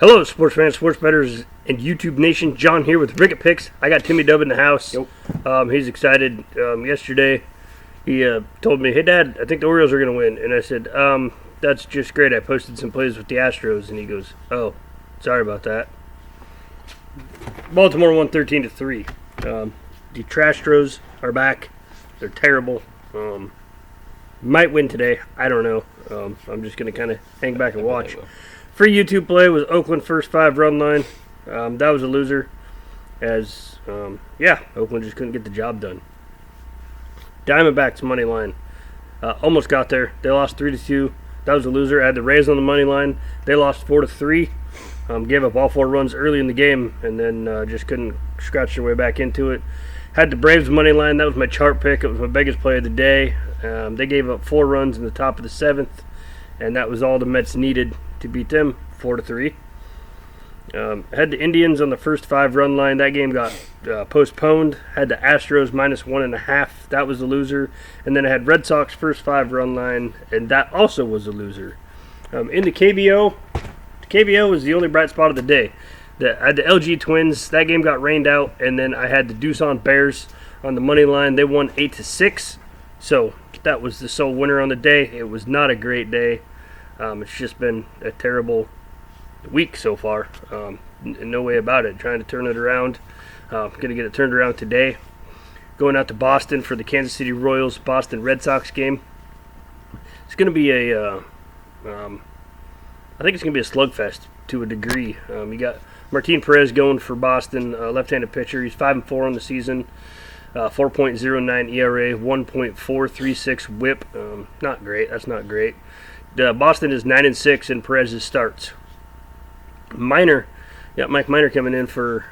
Hello, sports fans, sports bettors, and YouTube Nation. John here with Ricket Picks. I got Timmy Dub in the house. Yep. He's excited. Yesterday, he told me, "Hey, Dad, I think the Orioles are going to win." And I said, "That's just great. I posted some plays with the Astros." And he goes, "Oh, sorry about that." Baltimore won 13-3. The Trastros are back. They're terrible. Might win today. I don't know. I'm just going to kind of hang back and watch. Free YouTube play was Oakland first 5-run line. That was a loser, as Oakland just couldn't get the job done. Diamondbacks money line almost got there. They lost 3-2. That was a loser. I had the Rays on the money line. They lost 4-3. Gave up all 4 runs early in the game, and then just couldn't scratch their way back into it. Had the Braves money line. That was my chart pick. It was my biggest play of the day. They gave up 4 runs in the top of the 7th, and that was all the Mets needed to beat them, 4-3. Had the Indians on the first 5-run line. That game got postponed. Had the Astros minus 1.5. That was a loser. And then I had Red Sox first 5-run line, and that also was a loser. In the KBO was the only bright spot of the day. I had the LG Twins. That game got rained out, and then I had the Doosan Bears on the money line. They won 8-6. So that was the sole winner on the day. It was not a great day. It's just been a terrible week so far. No way about it. Trying to turn it around. Going to get it turned around today. Going out to Boston for the Kansas City Royals Boston Red Sox game. It's going to be I think it's going to be a slugfest to a degree. You got Martin Perez going for Boston, left-handed pitcher. He's 5-4 on the season. 4.09 ERA, 1.436 WHIP. Not great. That's not great. Boston is 9-6 in Perez's starts. Mike Minor coming in for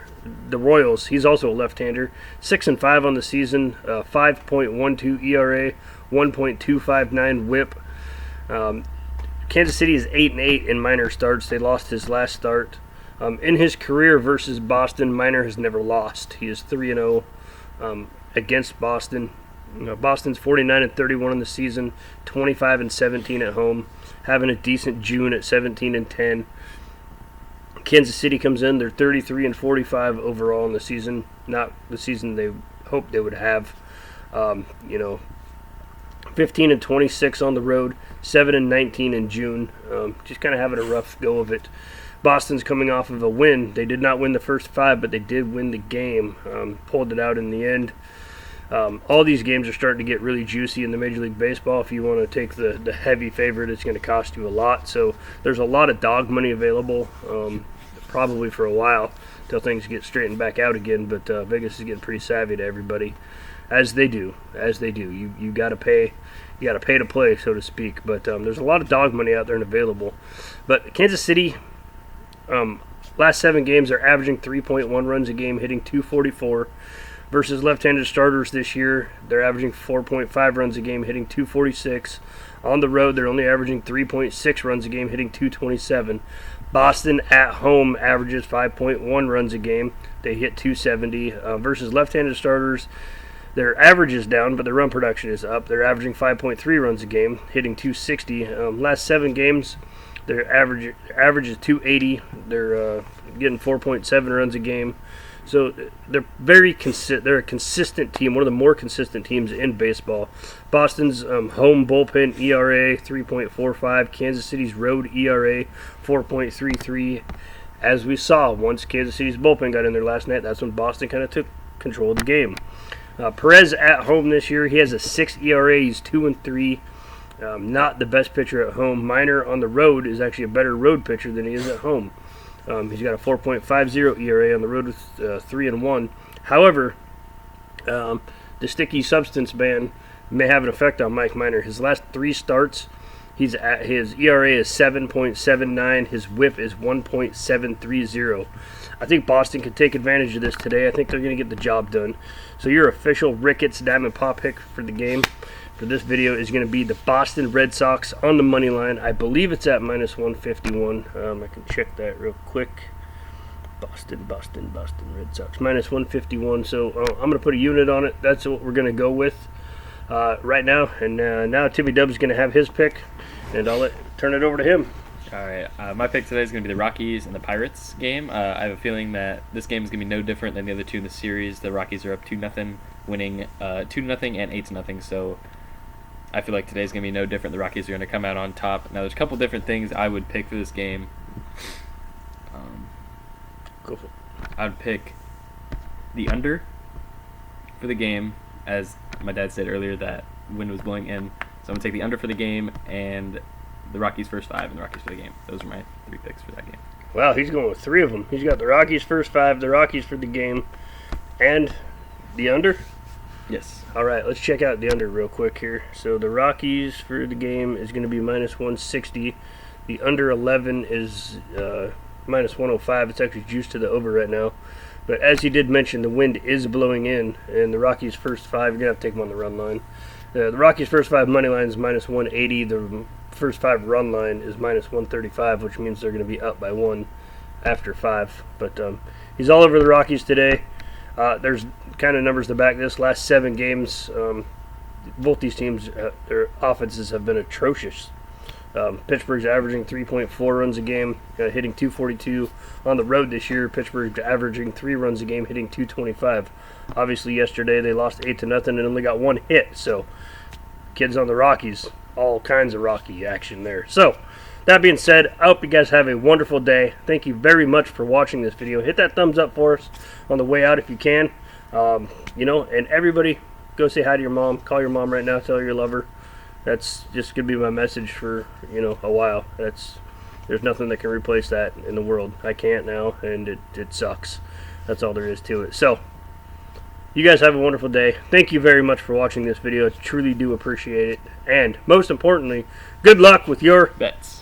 the Royals. He's also a left-hander. 6-5 on the season. 5.12 ERA, 1.259 WHIP. Kansas City is 8-8 in Minor starts. They lost his last start. In his career versus Boston, Minor has never lost. He is 3-0 against Boston. Boston's 49-31 in the season, 25-17 at home, having a decent June at 17-10. Kansas City comes in; they're 33-45 overall in the season. Not the season they hoped they would have. 15-26 on the road, 7-19 in June. Just kind of having a rough go of it. Boston's coming off of a win. They did not win the first 5, but they did win the game. Pulled it out in the end. All these games are starting to get really juicy in the Major League Baseball. If you want to take the heavy favorite, it's going to cost you a lot. So there's a lot of dog money available, probably for a while, until things get straightened back out again. But Vegas is getting pretty savvy to everybody, as they do. You got to pay. You got to pay to play, so to speak. But there's a lot of dog money out there and available. But Kansas City, last 7 games, they're averaging 3.1 runs a game, hitting 244. Versus left-handed starters this year, they're averaging 4.5 runs a game, hitting 246. On the road, they're only averaging 3.6 runs a game, hitting 227. Boston at home averages 5.1 runs a game. They hit 270. Versus left-handed starters, their average is down, but their run production is up. They're averaging 5.3 runs a game, hitting 260. Last 7 games, their average is 280. They're getting 4.7 runs a game. So they're they're a consistent team, one of the more consistent teams in baseball. Boston's home bullpen ERA 3.45, Kansas City's road ERA 4.33. As we saw, once Kansas City's bullpen got in there last night, that's when Boston kind of took control of the game. Perez at home this year, he has a 6 ERA. He's 2-3. Not the best pitcher at home. Minor on the road is actually a better road pitcher than he is at home. He's got a 4.50 ERA on the road with 3-1. However, the sticky substance ban may have an effect on Mike Minor. His last 3 starts, his ERA is 7.79. His WHIP is 1.730. I think Boston could take advantage of this today. I think they're going to get the job done. So your official Ricketts Diamond Pop pick for the game for this video is going to be the Boston Red Sox on the money line. I believe it's at minus 151. I can check that real quick. Boston Red Sox minus 151. So I'm going to put a unit on it. That's what we're going to go with right now. And now Timmy Dub's going to have his pick, and I'll turn it over to him. All right, my pick today is going to be the Rockies and the Pirates game. I have a feeling that this game is going to be no different than the other two in the series. The Rockies are up 2-0, winning 2-0 and 8-0. So I feel like today's going to be no different. The Rockies are going to come out on top. Now, there's a couple different things I would pick for this game. Go for it. I would pick the under for the game, as my dad said earlier that wind was blowing in. So I'm going to take the under for the game and the Rockies first 5 and the Rockies for the game. Those are my 3 picks for that game. Wow, he's going with 3 of them. He's got the Rockies first 5, the Rockies for the game, and the under? Yes. All right, let's check out the under real quick here. So the Rockies for the game is going to be minus 160. The under 11 is minus 105. It's actually juiced to the over right now. But as you did mention, the wind is blowing in, and the Rockies first 5, you're going to have to take them on the run line. The Rockies first 5 money line is minus 180. The first 5 run line is minus 135, which means they're going to be up by 1 after 5. But he's all over the Rockies today. There's kind of numbers to back this. Last 7 games, both these teams, their offenses have been atrocious. Pittsburgh's averaging 3.4 runs a game, hitting 242 on the road this year. Pittsburgh's averaging 3 runs a game, hitting 225. Obviously, yesterday they lost 8-0 and only got 1 hit. So, kids on the Rockies, all kinds of Rocky action there. So, that being said, I hope you guys have a wonderful day. Thank you very much for watching this video. Hit that thumbs up for us on the way out if you can. And everybody, go say hi to your mom. Call your mom right now. Tell her you love her. That's just going to be my message for, a while. There's nothing that can replace that in the world. I can't now, and it sucks. That's all there is to it. So, you guys have a wonderful day. Thank you very much for watching this video. I truly do appreciate it. And, most importantly, good luck with your Bets.